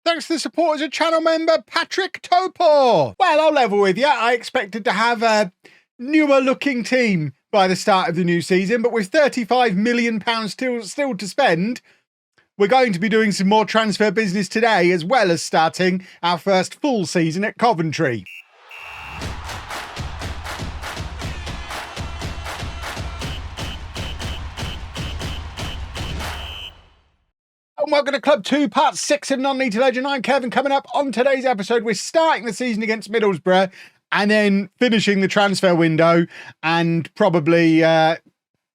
Thanks to the support as a channel member, Patrick Topor. Well, I'll level with you. I expected to have a newer looking team by the start of the new season, but with £35 million still to spend, we're going to be doing some more transfer business today, as well as starting our first full season at Coventry. And welcome to Club 2, Part 6 of Non-League to Legend. I'm Kevin. Coming up on today's episode, we're starting the season against Middlesbrough and then finishing the transfer window and probably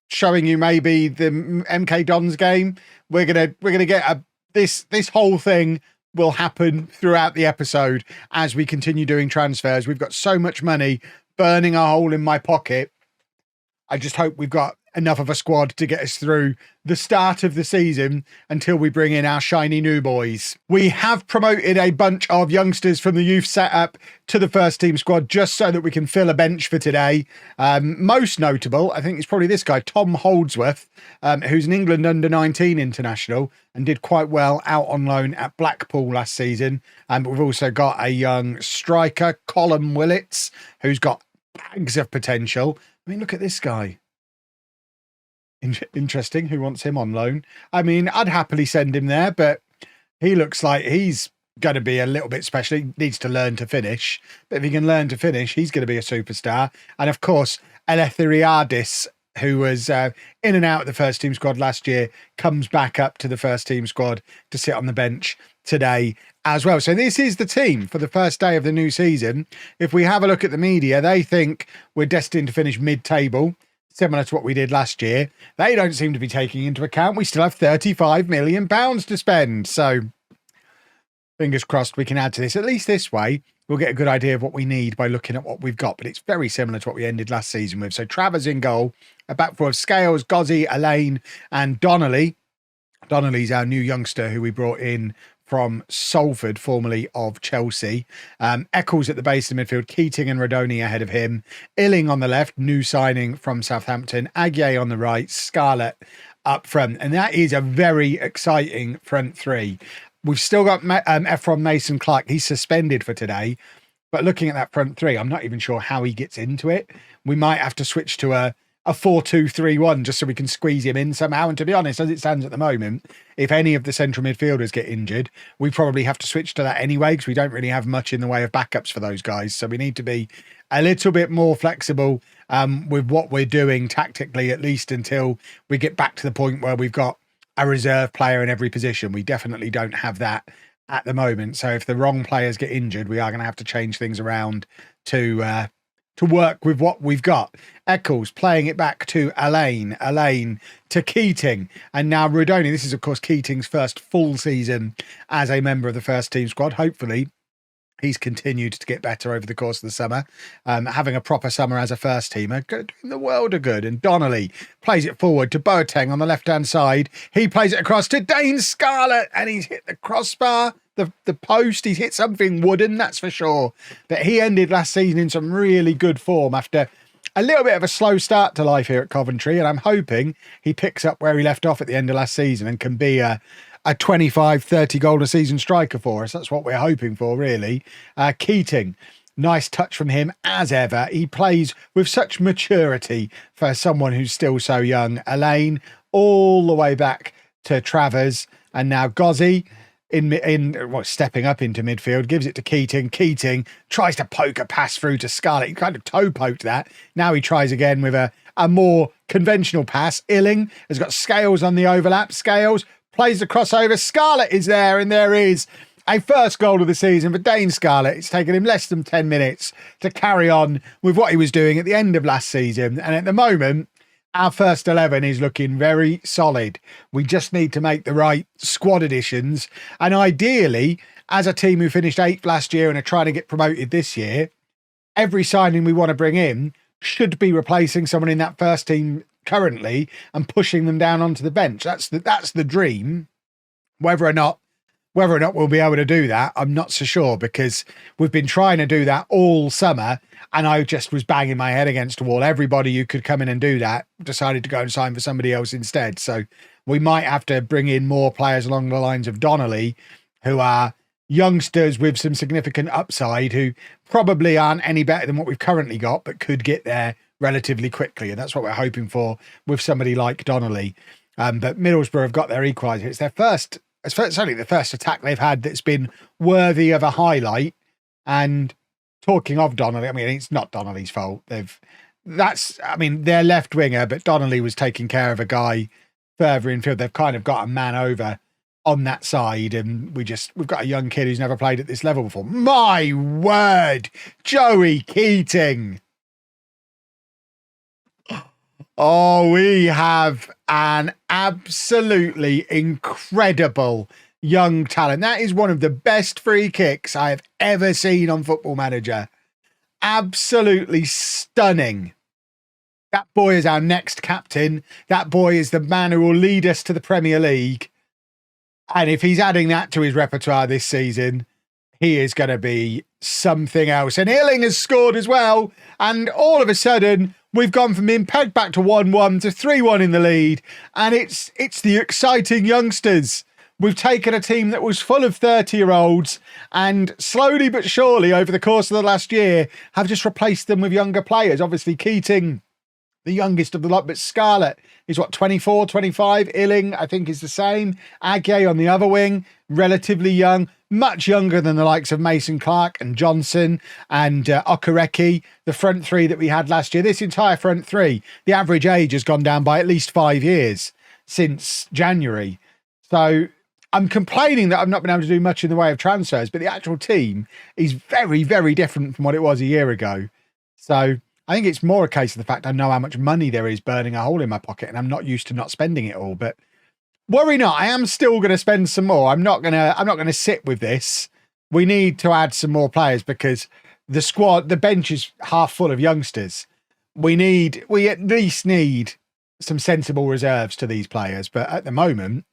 showing you maybe the MK Dons game. We're gonna get this whole thing will happen throughout the episode as we continue doing transfers. We've got so much money burning a hole in my pocket. I just hope we've got enough of a squad to get us through the start of the season until we bring in our shiny new boys. We have promoted a bunch of youngsters from the youth setup to the first team squad just so that we can fill a bench for today. Most notable, I think, is probably this guy, Tom Holdsworth, who's an England under-19 international and did quite well out on loan at Blackpool last season. But we've also got a young striker, Colin Willits, who's got bags of potential. I mean, look at this guy. Interesting. Who wants him on loan? I mean, I'd happily send him there, but he looks like he's going to be a little bit special. He needs to learn to finish. But if he can learn to finish, he's going to be a superstar. And of course, Eletheriadis, who was in and out of the first team squad last year, comes back up to the first team squad to sit on the bench today as well. So this is the team for the first day of the new season. If we have a look at the media, they think we're destined to finish mid-table, similar to what we did last year. They don't seem to be taking into account we still have £35 million to spend. So fingers crossed we can add to this. At least this way, we'll get a good idea of what we need by looking at what we've got. But it's very similar to what we ended last season with. So Travers in goal, a back four of Scales, Gozzi, Elaine and Donnelly. Donnelly's our new youngster who we brought in from Salford, formerly of Chelsea. Eccles at the base of the midfield, Keating and Rodoni ahead of him. Illing on the left, new signing from Southampton. Aguiar on the right, Scarlett up front. And that is a very exciting front three. We've still got Ephron Mason-Clark. He's suspended for today. But looking at that front three, I'm not even sure how he gets into it. We might have to switch to a 4-2-3-1 just so we can squeeze him in somehow. And to be honest, as it stands at the moment, if any of the central midfielders get injured, we probably have to switch to that anyway because we don't really have much in the way of backups for those guys. So we need to be a little bit more flexible with what we're doing tactically, at least until we get back to the point where we've got a reserve player in every position. We definitely don't have that at the moment. So if the wrong players get injured, we are going to have to change things around to work with what we've got. Eccles playing it back to Elaine to Keating, and now Rodoni. This is, of course, Keating's first full season as a member of the first team squad. Hopefully, he's continued to get better over the course of the summer, having a proper summer as a first teamer, doing the world of good. And Donnelly plays it forward to Boateng on the left-hand side. He plays it across to Dane Scarlett, and he's hit the crossbar. The post, he's hit something wooden, that's for sure. But he ended last season in some really good form after a little bit of a slow start to life here at Coventry. And I'm hoping he picks up where he left off at the end of last season and can be a 25, 30 goal a season striker for us. That's what we're hoping for, really. Keating, nice touch from him as ever. He plays with such maturity for someone who's still so young. Elaine all the way back to Travers, and now Gozzi stepping up into midfield, gives it to Keating. Keating tries to poke a pass through to Scarlett. He kind of toe poked that. Now he tries again with a more conventional pass. Illing has got Scales on the overlap. Scales plays the crossover. Scarlett is there, and there is a first goal of the season for Dane Scarlett. It's taken him less than 10 minutes to carry on with what he was doing at the end of last season. And at the moment, our first 11 is looking very solid. We just need to make the right squad additions. And ideally, as a team who finished 8th last year and are trying to get promoted this year, every signing we want to bring in should be replacing someone in that first team currently and pushing them down onto the bench. That's the dream. Whether or not we'll be able to do that, I'm not so sure, because we've been trying to do that all summer and I just was banging my head against a wall. Everybody who could come in and do that decided to go and sign for somebody else instead. So we might have to bring in more players along the lines of Donnelly, who are youngsters with some significant upside who probably aren't any better than what we've currently got, but could get there relatively quickly. And that's what we're hoping for with somebody like Donnelly. But Middlesbrough have got their equaliser. It's their first, it's certainly the first attack they've had that's been worthy of a highlight. And talking of Donnelly, I mean, it's not Donnelly's fault. They're left winger, but Donnelly was taking care of a guy further infield. They've kind of got a man over on that side, and we've got a young kid who's never played at this level before. My word, Joey Keating. Oh, we have an absolutely incredible young talent. That is one of the best free kicks I have ever seen on Football Manager. Absolutely stunning. That boy is our next captain. That boy is the man who will lead us to the Premier League. And if he's adding that to his repertoire this season, he is going to be something else. And Illing has scored as well. And all of a sudden, we've gone from being pegged back to 1-1 to 3-1 in the lead. And it's the exciting youngsters. We've taken a team that was full of 30-year-olds and slowly but surely over the course of the last year have just replaced them with younger players. Obviously, Keating, the youngest of the lot, but Scarlett is 24, 25. Illing, I think, is the same. Agye on the other wing, relatively young, much younger than the likes of Mason Clark and Johnson and Okereke, the front three that we had last year. This entire front three, the average age has gone down by at least 5 years since January. So I'm complaining that I've not been able to do much in the way of transfers, but the actual team is very, very different from what it was a year ago. So I think it's more a case of the fact I know how much money there is burning a hole in my pocket and I'm not used to not spending it all. But worry not, I am still going to spend some more. I'm not going to sit with this. We need to add some more players because the bench is half full of youngsters. We at least need some sensible reserves to these players. But at the moment,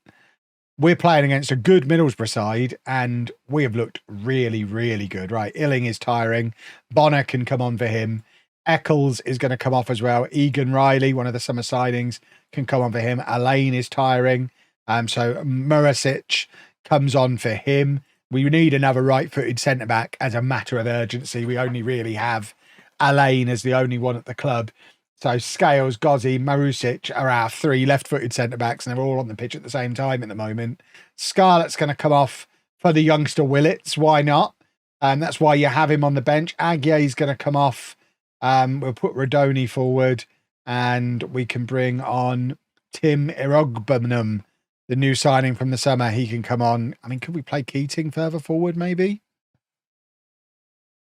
we're playing against a good Middlesbrough side and we have looked really, really good. Right, Illing is tiring. Bonner can come on for him. Eccles is going to come off as well. Egan Riley, one of the summer signings, can come on for him. Elaine is tiring. So Murasic comes on for him. We need another right-footed centre-back as a matter of urgency. We only really have Elaine as the only one at the club. So Scales, Gozzi, Marusic are our three left-footed centre-backs, and they're all on the pitch at the same time at the moment. Scarlett's going to come off for the youngster Willits. Why not? That's why you have him on the bench. Aguirre's going to come off. We'll put Rodoni forward and we can bring on Tim Irogbenum, the new signing from the summer. He can come on. I mean, could we play Keating further forward maybe?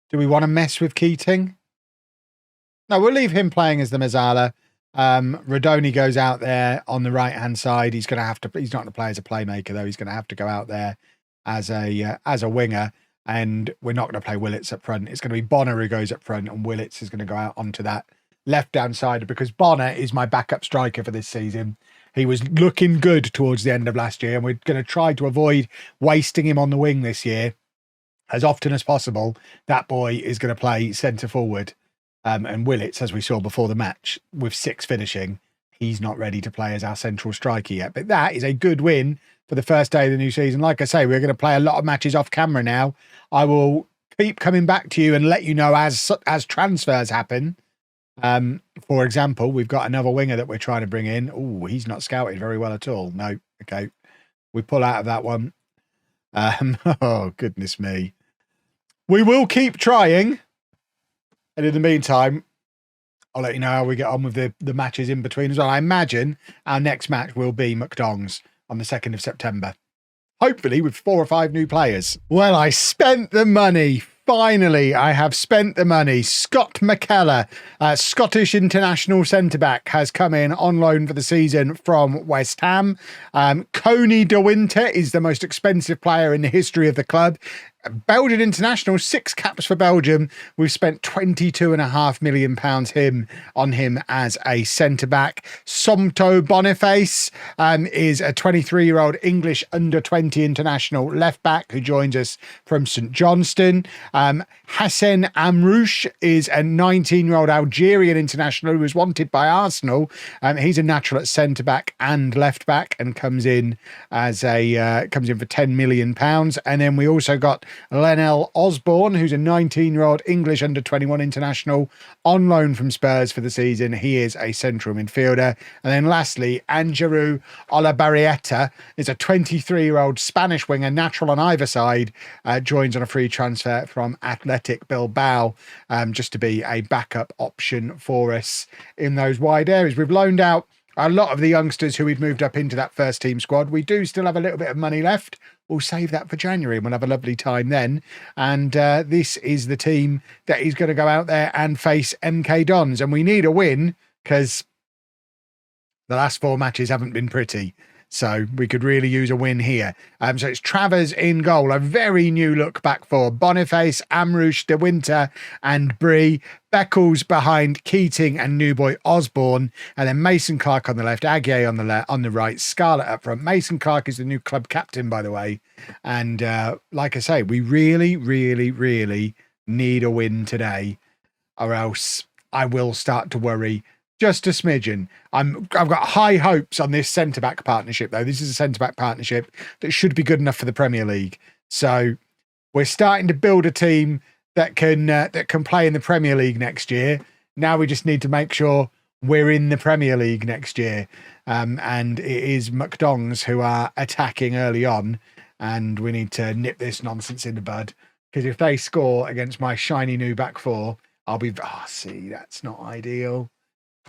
Do we want to mess with Keating? No, we'll leave him playing as the Mazzala. Rodoni goes out there on the right-hand side. He's not going to play as a playmaker though. He's going to have to go out there as a winger. And we're not going to play Willits up front. It's going to be Bonner who goes up front and Willits is going to go out onto that left-hand side because Bonner is my backup striker for this season. He was looking good towards the end of last year and we're going to try to avoid wasting him on the wing this year as often as possible. That boy is going to play centre-forward. And Willits, as we saw before the match, with 6 finishing, he's not ready to play as our central striker yet. But that is a good win for the first day of the new season. Like I say, we're going to play a lot of matches off camera now. I will keep coming back to you and let you know as transfers happen. For example, we've got another winger that we're trying to bring in. Oh, he's not scouted very well at all. No, okay. We pull out of that one. Oh, goodness me. We will keep trying. And in the meantime, I'll let you know how we get on with the matches in between as well. I imagine our next match will be McDonald's on the 2nd of September. Hopefully with 4 or 5 new players. Well, I spent the money. Finally, I have spent the money. Scott McKellar, Scottish international centre-back, has come in on loan for the season from West Ham. Coney de Winter is the most expensive player in the history of the club. Belgian international, 6 caps for Belgium. We've spent £22.5 million on him as a centre-back. Somto Boniface is a 23-year-old English under-20 international left-back who joins us from St Johnstone. Hassan Amrouche is a 19-year-old Algerian international who was wanted by Arsenal. He's a natural at centre-back and left-back and comes in as comes in for £10 million. And then we also got Lennell Osborne, who's a 19-year-old English under-21 international on loan from Spurs for the season. He is a central midfielder. And then lastly, Angeru Olabarrieta is a 23-year-old Spanish winger, natural on either side, joins on a free transfer from Athletic Bilbao, just to be a backup option for us in those wide areas. We've loaned out a lot of the youngsters who we'd moved up into that first team squad. We do still have a little bit of money left. We'll save that for January and we'll have a lovely time then. And this is the team that is going to go out there and face MK Dons. And we need a win because the last 4 matches haven't been pretty. So we could really use a win here. So it's Travers in goal, a very new look back four. Boniface, Amrouche, De Winter and Brie. Beckles behind Keating and new boy Osborne. And then Mason Clark on the left, Aguier on the right, Scarlett up front. Mason Clark is the new club captain, by the way. And like I say, we really, really, really need a win today or else I will start to worry just a smidgen. I've got high hopes on this centre-back partnership, though. This is a centre-back partnership that should be good enough for the Premier League. So we're starting to build a team that can play in the Premier League next year. Now we just need to make sure we're in the Premier League next year. And it is McDongs who are attacking early on, and we need to nip this nonsense in the bud. Because if they score against my shiny new back four, I'll be... Oh, see, that's not ideal.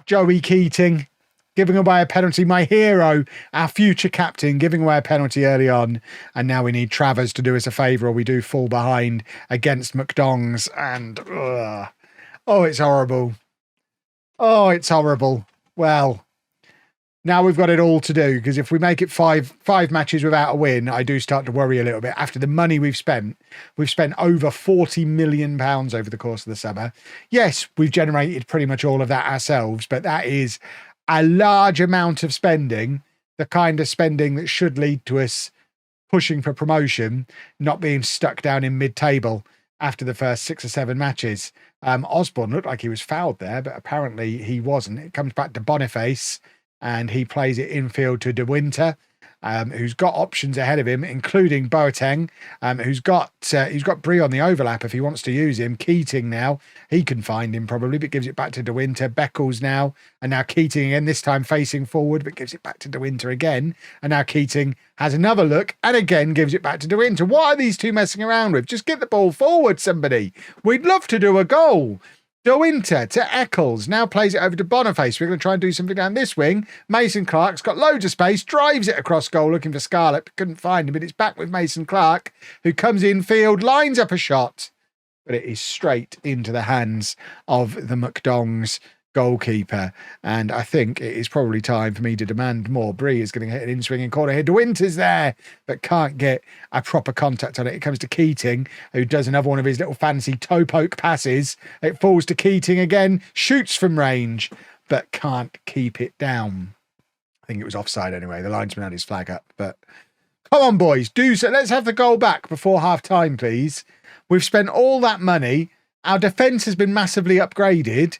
Joey Keating giving away a penalty. My hero, our future captain, giving away a penalty early on. And now we need Travers to do us a favour or we do fall behind against McDongs. And, oh, it's horrible. Oh, it's horrible. Well, now we've got it all to do, because if we make it five matches without a win, I do start to worry a little bit. After the money we've spent over £40 million over the course of the summer. Yes, we've generated pretty much all of that ourselves, but that is a large amount of spending, the kind of spending that should lead to us pushing for promotion, not being stuck down in mid-table after the first 6 or 7 matches. Osborne looked like he was fouled there, but apparently he wasn't. It comes back to Boniface, and he plays it infield to De Winter, who's got options ahead of him, including Boateng, who's got Brie on the overlap if he wants to use him. Keating now, he can find him probably, but gives it back to De Winter. Beckles now, and now Keating again, this time facing forward, but gives it back to De Winter again. And now Keating has another look and again gives it back to De Winter. What are these two messing around with? Just get the ball forward, somebody. We'd love to do a goal. De Winter to Eccles, now plays it over to Boniface. We're going to try and do something down this wing. Mason Clark's got loads of space, drives it across goal looking for Scarlett, but couldn't find him, but it's back with Mason Clark, who comes in field, lines up a shot, but it is straight into the hands of the McDongs goalkeeper. And I think it is probably time for me to demand more. Brie is going to hit an in-swinging corner here. De Winter's there, but can't get a proper contact on it. It comes to Keating, who does another one of his little fancy toe poke passes. It falls to Keating again, shoots from range, but can't keep it down. I think it was offside anyway. The linesman had his flag up, but come on, boys, do so. Let's have the goal back before half time, please. We've spent all that money. Our defence has been massively upgraded,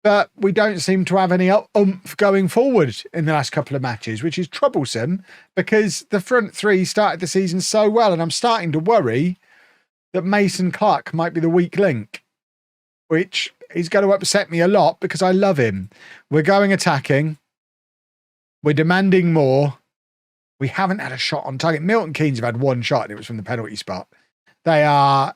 but we don't seem to have any oomph going forward in the last couple of matches, which is troublesome because the front three started the season so well, and I'm starting to worry that Mason Clark might be the weak link, which is going to upset me a lot because I love him. We're going attacking. We're demanding more. We haven't had a shot on target. Milton Keynes have had one shot, and it was from the penalty spot. They are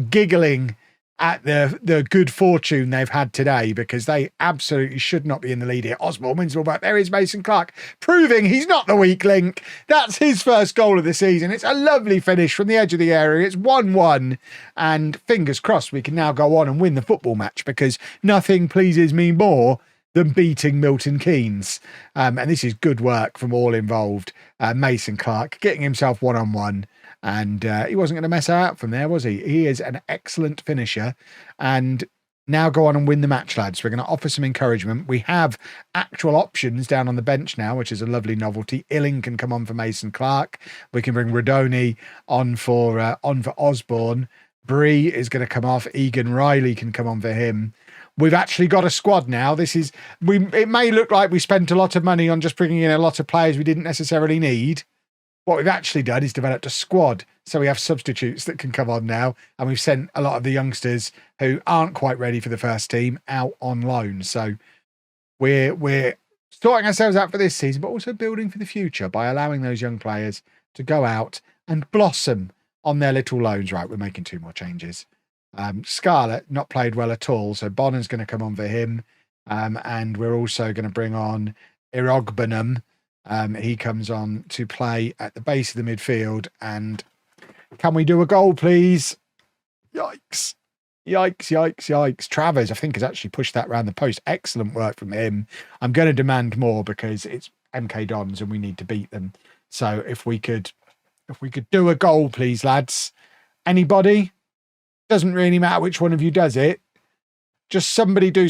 giggling at the good fortune they've had today, because they absolutely should not be in the lead here. Osborne wins the ball back. There is Mason Clark, proving he's not the weak link. That's his first goal of the season. It's a lovely finish from the edge of the area. It's 1-1, and fingers crossed we can now go on and win the football match, because nothing pleases me more than beating Milton Keynes. And this is good work from all involved. Mason Clark getting himself one-on-one, And he wasn't going to mess her out from there, was he? He is an excellent finisher. And now go on and win the match, lads. We're going to offer some encouragement. We have actual options down on the bench now, which is a lovely novelty. Illing can come on for Mason Clark. We can bring Radoni on for Osborne. Bree is going to come off. Egan Riley can come on for him. We've actually got a squad now. It may look like we spent a lot of money on just bringing in a lot of players we didn't necessarily need. What we've actually done is developed a squad. So we have substitutes that can come on now. And we've sent a lot of the youngsters who aren't quite ready for the first team out on loan. So we're sorting ourselves out for this season, but also building for the future by allowing those young players to go out and blossom on their little loans. Right, we're making 2 more changes. Scarlett not played well at all, so Bonner's going to come on for him. And we're also going to bring on Irogbenham. He comes on to play at the base of the midfield. And can we do a goal, please? Yikes. Yikes, yikes, yikes. Travers, I think, has actually pushed that around the post. Excellent work from him. I'm going to demand more because it's MK Dons and we need to beat them. So if we could do a goal, please, lads. Anybody? Doesn't really matter which one of you does it. Just somebody do.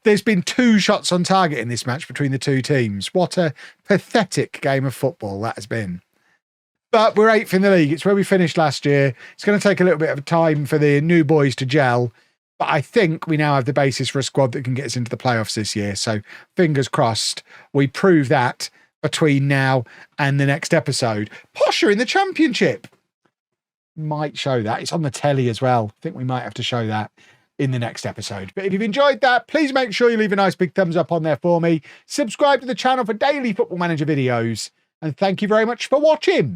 There's been 2 shots on target in this match between the 2 teams. What a pathetic game of football that has been. But we're 8th in the league. It's where we finished last year. It's going to take a little bit of time for the new boys to gel. But I think we now have the basis for a squad that can get us into the playoffs this year. So fingers crossed we prove that between now and the next episode. Posher in the Championship. Might show that. It's on the telly as well. I think we might have to show that in the next episode. But if you've enjoyed that, please make sure you leave a nice big thumbs up on there for me. Subscribe to the channel for daily Football Manager videos. And thank you very much for watching.